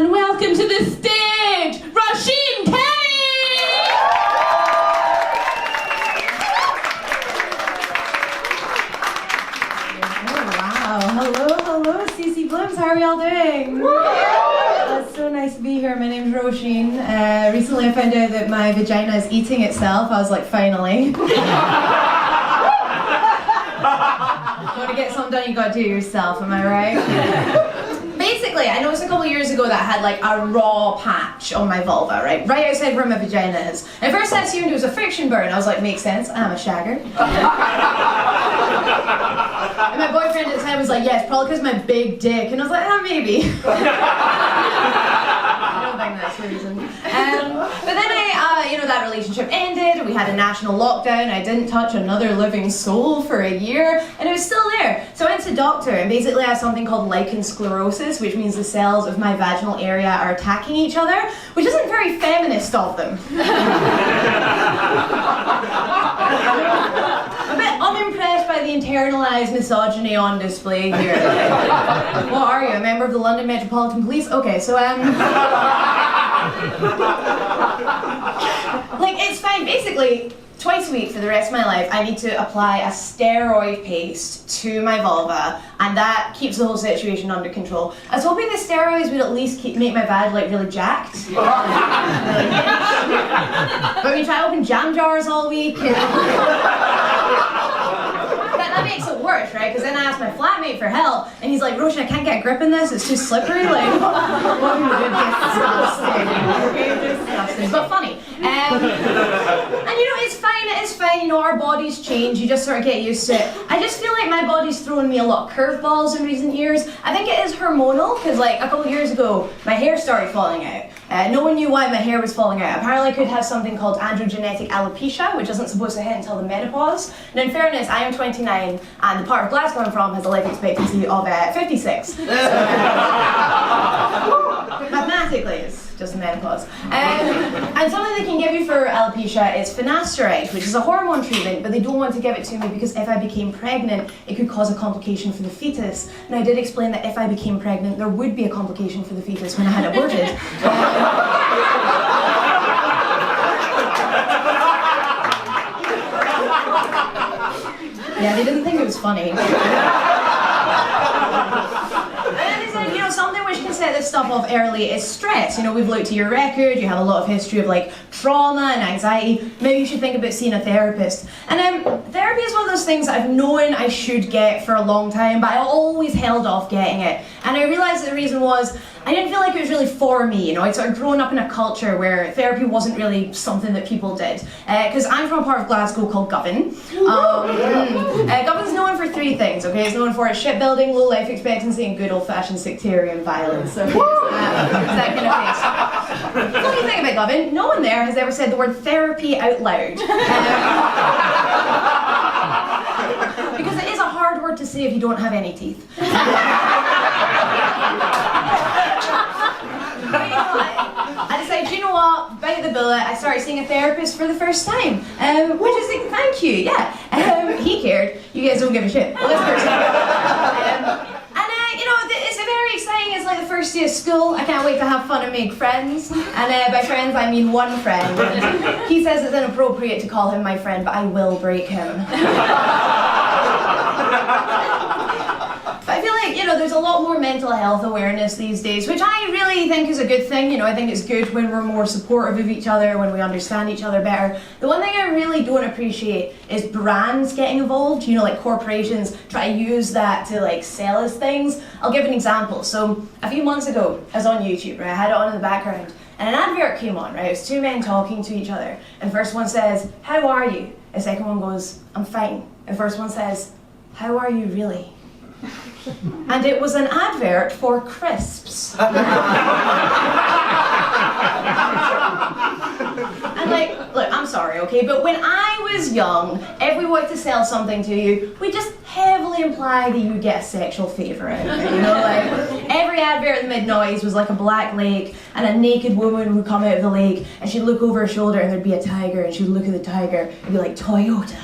and welcome to the stage, Roisin Kenny! Oh wow, hello, CC Blooms, how are y'all doing? It's so nice to be here. My name's Roisin. Recently I found out that my vagina is eating itself. I was like, finally. Want to get something done, you gotta do it yourself, am I right? Basically, I noticed a couple of years ago that I had like a raw patch on my vulva, right outside where my vagina is. At first I assumed it was a friction burn. I was like, makes sense, I'm a shagger. And my boyfriend at the time was like, yeah, it's probably because of my big dick. And I was like, maybe. I don't think that's the reason. But then that relationship ended, we had a national lockdown, I didn't touch another living soul for a year, and it was still there. So I went to the doctor, and basically I have something called lichen sclerosis, which means the cells of my vaginal area are attacking each other, which isn't very feminist of them. A bit unimpressed by the internalized misogyny on display here. What are you, a member of the London Metropolitan Police? Okay, so like, it's fine. Basically, twice a week for the rest of my life, I need to apply a steroid paste to my vulva, and that keeps the whole situation under control. I was hoping the steroids would at least make my vag like really jacked. But we try to open jam jars all week. That makes it worse, right? Because then I asked my flatmate for help, and he's like, Roisin, I can't get a grip in this, it's too slippery. Like, what are you doing? Disgusting. But funny. And it's fine, our bodies change, you just sort of get used to it. I just feel like my body's thrown me a lot of curveballs in recent years. I think it is hormonal, because like a couple of years ago, my hair started falling out. No one knew why my hair was falling out. Apparently I could have something called androgenetic alopecia, which isn't supposed to hit until the menopause. Now in fairness, I am 29, and the part of Glasgow I'm from has a life expectancy of 56. So, mathematically, it's just menopause. And something they can give you for alopecia is finasteride, which is a hormone treatment, but they don't want to give it to me because if I became pregnant, it could cause a complication for the fetus. And I did explain that if I became pregnant, there would be a complication for the fetus when I had aborted. Yeah, they didn't think it was funny. Something which can set this stuff off early is stress. We've looked at your record, you have a lot of history of like trauma and anxiety. Maybe you should think about seeing a therapist. And therapy is one of those things I've known I should get for a long time, but I always held off getting it. And I realized that the reason was I didn't feel like it was really for me. I'd sort of grown up in a culture where therapy wasn't really something that people did. Because I'm from a part of Glasgow called Govan. Govan's known for three things, okay? It's known for its shipbuilding, low life expectancy, and good old-fashioned sectarian violence. So it's that kind of place. The funny thing about Govan, no one there has ever said the word therapy out loud. Because it is a hard word to say if you don't have any teeth. I decided, you know what, bite the bullet. I started seeing a therapist for the first time, which is like, thank you, yeah. He cared. You guys don't give a shit. Well, this person. It's very exciting. It's like the first day of school. I can't wait to have fun and make friends. And by friends, I mean one friend. He says it's inappropriate to call him my friend, but I will break him. But I feel like, there's a lot more mental health awareness these days, which I really think is a good thing. I think it's good when we're more supportive of each other, when we understand each other better. The one thing I really don't appreciate is brands getting involved. Like corporations try to use that to like sell us things. I'll give an example. So a few months ago, I was on YouTube, right? I had it on in the background, and an advert came on, right? It was two men talking to each other, and the first one says, "How are you?" The second one goes, "I'm fine." And the first one says, "How are you really?" And it was an advert for crisps. And like, look, I'm sorry, okay, but when I was young, if we wanted to sell something to you, we just heavily imply that you get a sexual favour out of it, like every advert in the mid-noughties was like a black lake, and a naked woman would come out of the lake, and she'd look over her shoulder and there'd be a tiger, and she'd look at the tiger and be like, Toyota.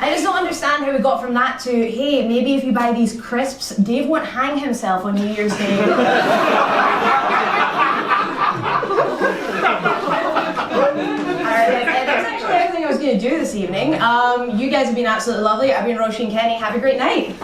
I just don't understand how we got from that to, hey, maybe if you buy these crisps, Dave won't hang himself on New Year's Day. That's actually everything I was going to do this evening. You guys have been absolutely lovely. I've been Roisin Kenny. Have a great night.